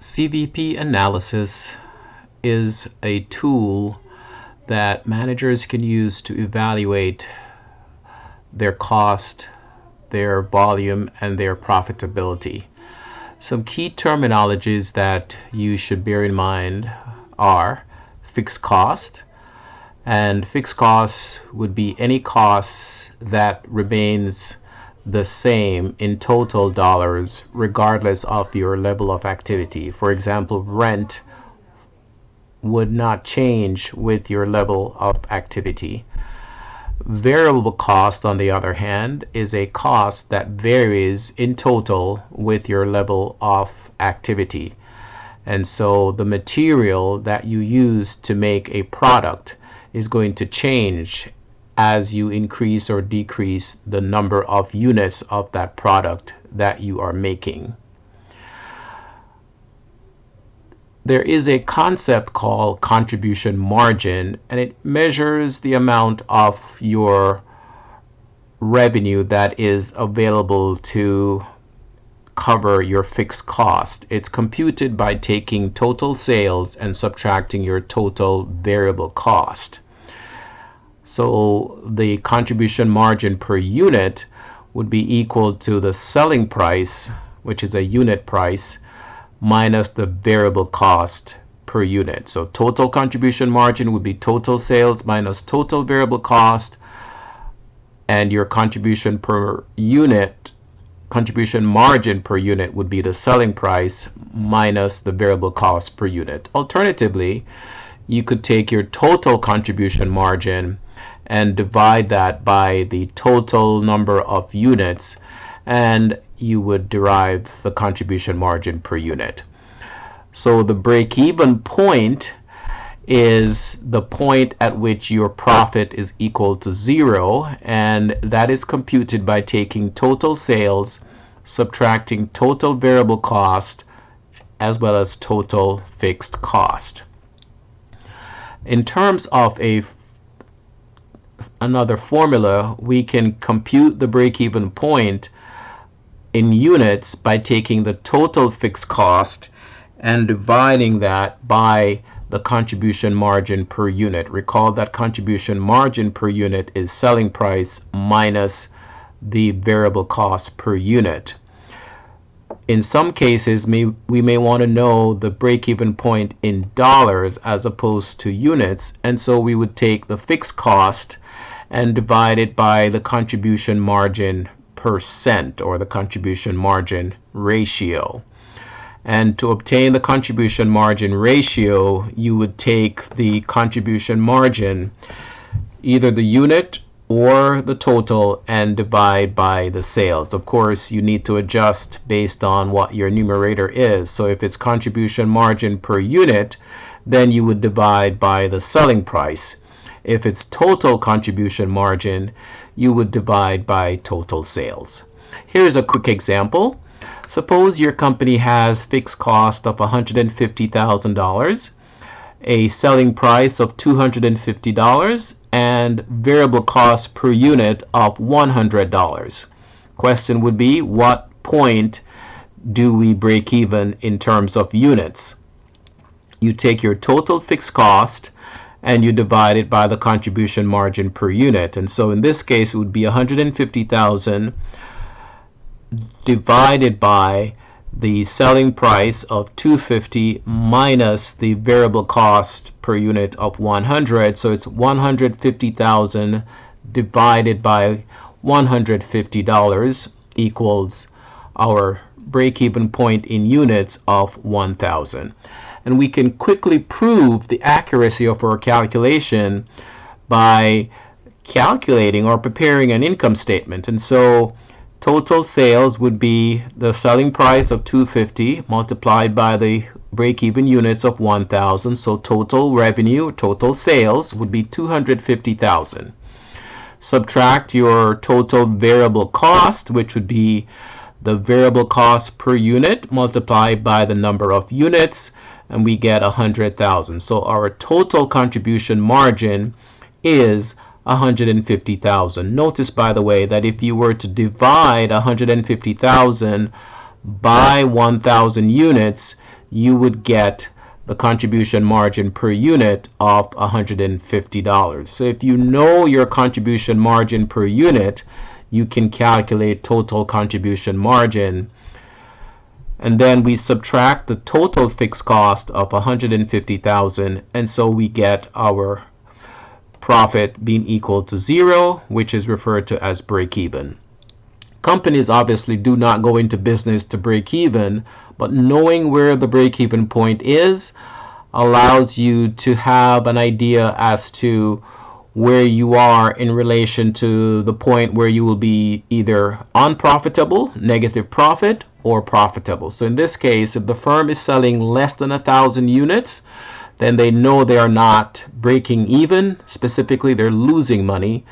Cvp Analysis is a tool that managers can use to evaluate their cost, their volume, and their profitability. Some key terminologies that you should bear in mind are fixed cost, and fixed costs would be any costs that remains the same in total dollars regardless of your level of activity. For example, rent would not change with your level of activity. Variable cost, on the other hand, is a cost that varies in total with your level of activity. And so the material that you use to make a product is going to change as you increase or decrease the number of units of that product that you are making. There is a concept called contribution margin, and it measures the amount of your revenue that is available to cover your fixed cost. It's computed by taking total sales and subtracting your total variable cost. So the contribution margin per unit would be equal to the selling price, which is a unit price, minus the variable cost per unit. So total contribution margin would be total sales minus total variable cost, and your contribution margin per unit would be the selling price minus the variable cost per unit. Alternatively, you could take your total contribution margin and divide that by the total number of units, and you would derive the contribution margin per unit. So the break-even point is the point at which your profit is equal to zero, and that is computed by taking total sales, subtracting total variable cost, as well as total fixed cost. In terms of another formula, we can compute the break-even point in units by taking the total fixed cost and dividing that by the contribution margin per unit. Recall that contribution margin per unit is selling price minus the variable cost per unit. In some cases, we may want to know the break-even point in dollars as opposed to units, and so we would take the fixed cost and divide it by the contribution margin percent, or the contribution margin ratio. And to obtain the contribution margin ratio, you would take the contribution margin, either the unit or the total, and divide by the sales. Of course, you need to adjust based on what your numerator is. So if it's contribution margin per unit, then you would divide by the selling price. If it's total contribution margin, you would divide by total sales. Here's a quick example. Suppose your company has fixed cost of $150,000, a selling price of $250, and variable cost per unit of $100. Question would be, what point do we break even in terms of units? You take your total fixed cost and you divide it by the contribution margin per unit. And so in this case, it would be 150,000 divided by the selling price of 250 minus the variable cost per unit of 100. So it's 150,000 divided by $150 equals our break-even point in units of 1,000. And we can quickly prove the accuracy of our calculation by calculating or preparing an income statement. And so total sales would be the selling price of 250 multiplied by the break-even units of 1,000. So total revenue, total sales would be 250,000. Subtract your total variable cost, which would be the variable cost per unit multiplied by the number of units, and we get 100,000. So our total contribution margin is 150,000. Notice, by the way, that if you were to divide 150,000 by 1,000 units, you would get the contribution margin per unit of $150. So if you know your contribution margin per unit, you can calculate total contribution margin. And then we subtract the total fixed cost of $150,000, and so we get our profit being equal to 0, which is referred to as break even. Companies obviously do not go into business to break even, but knowing where the break even point is allows you to have an idea as to where you are in relation to the point where you will be either unprofitable, negative profit, or profitable. So in this case, if the firm is selling less than 1,000 units, then they know they are not breaking even. Specifically, they're losing money.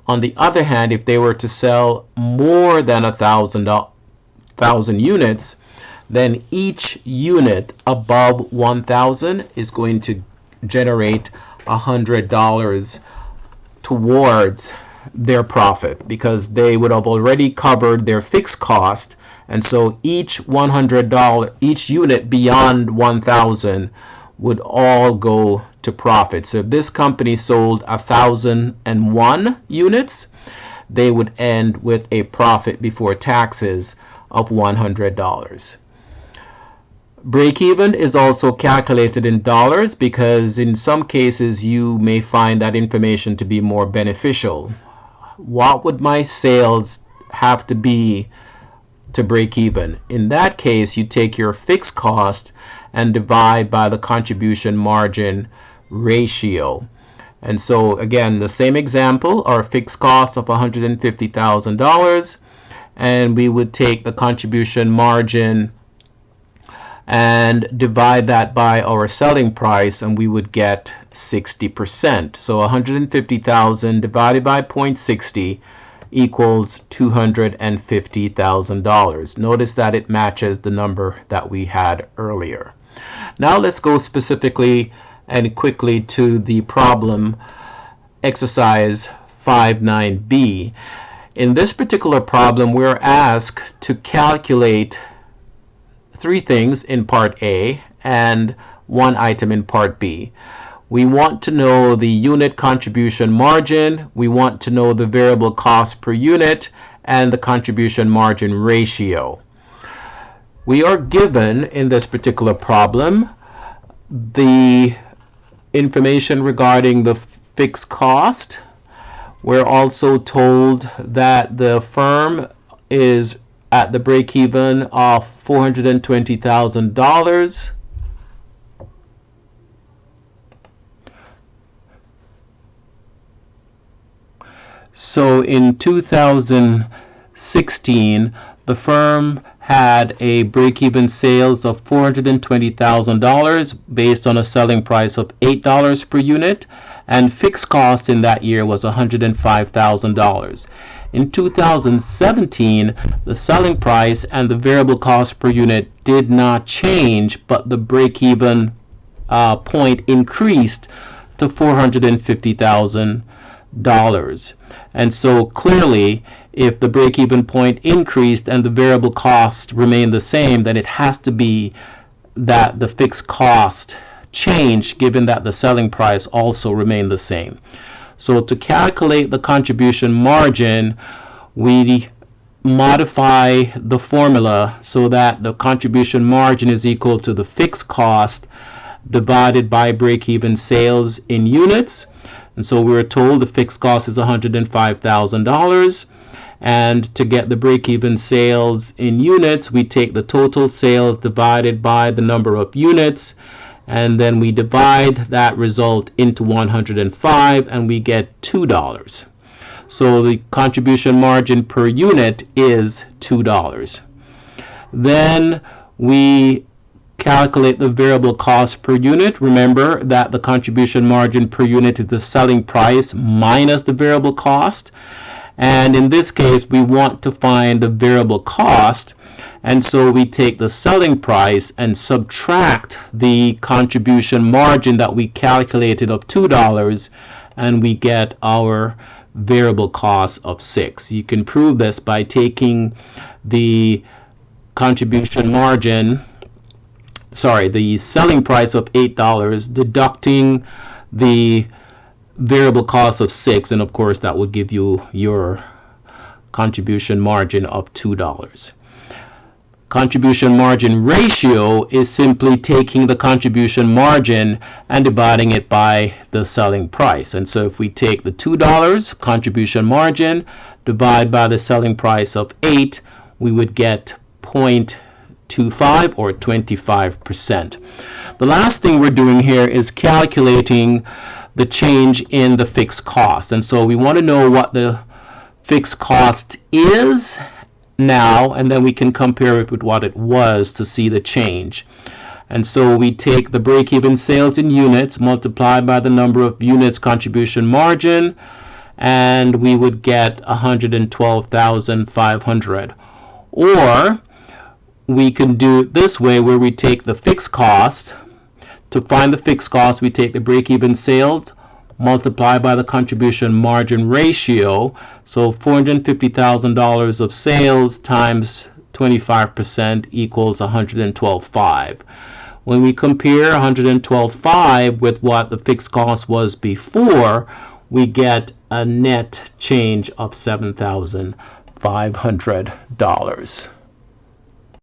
On the other hand, if they were to sell more than 1,000 units, then each unit above 1,000 is going to generate $100 towards their profit, because they would have already covered their fixed cost, and so each $100, each unit beyond 1,000 would all go to profit. So if this company sold 1,001 units, they would end with a profit before taxes of $100. Break-even is also calculated in dollars, because in some cases you may find that information to be more beneficial. What would my sales have to be to break even? In that case, you take your fixed cost and divide by the contribution margin ratio. And so again, the same example, our fixed cost of $150,000, and we would take the contribution margin and divide that by our selling price, and we would get 60%. So 150,000 divided by 0.60 equals $250,000. Notice that it matches the number that we had earlier. Now let's go specifically and quickly to the problem exercise 5.9b. In this particular problem, we're asked to calculate 3 things in part A and 1 item in part B. We want to know the unit contribution margin, we want to know the variable cost per unit, and the contribution margin ratio. We are given in this particular problem the information regarding the fixed cost. We're also told that the firm is at the break-even of $420,000. So in 2016, the firm had a break-even sales of $420,000 based on a selling price of $8 per unit, and fixed cost in that year was $105,000. In 2017, the selling price and the variable cost per unit did not change, but the break-even point increased to $450,000. And so clearly, if the break-even point increased and the variable cost remained the same, then it has to be that the fixed cost changed, given that the selling price also remained the same. So to calculate the contribution margin, we modify the formula so that the contribution margin is equal to the fixed cost divided by break-even sales in units. And so we were told the fixed cost is $105,000. And to get the break-even sales in units, we take the total sales divided by the number of units, and then we divide that result into 105, and we get $2. So the contribution margin per unit is $2. Then we calculate the variable cost per unit. Remember that the contribution margin per unit is the selling price minus the variable cost. And in this case, we want to find the variable cost. And so we take the selling price and subtract the contribution margin that we calculated of $2, and we get our variable cost of $6. You can prove this by taking the contribution margin, the selling price of $8, deducting the variable cost of $6, and of course that would give you your contribution margin of $2. Contribution margin ratio is simply taking the contribution margin and dividing it by the selling price. And so if we take the $2 contribution margin, divide by the selling price of 8, we would get 0.25 or 25%. The last thing we're doing here is calculating the change in the fixed cost. And so we want to know what the fixed cost is now, and then we can compare it with what it was to see the change. And so we take the break-even sales in units multiplied by the number of units contribution margin, and we would get 112,500. Or we can do it this way, where we take the fixed cost. To find the fixed cost, we take the break-even sales multiplied by the contribution margin ratio. So $450,000 of sales times 25% equals 112.5. When we compare 112.5 with what the fixed cost was before, we get a net change of $7,500.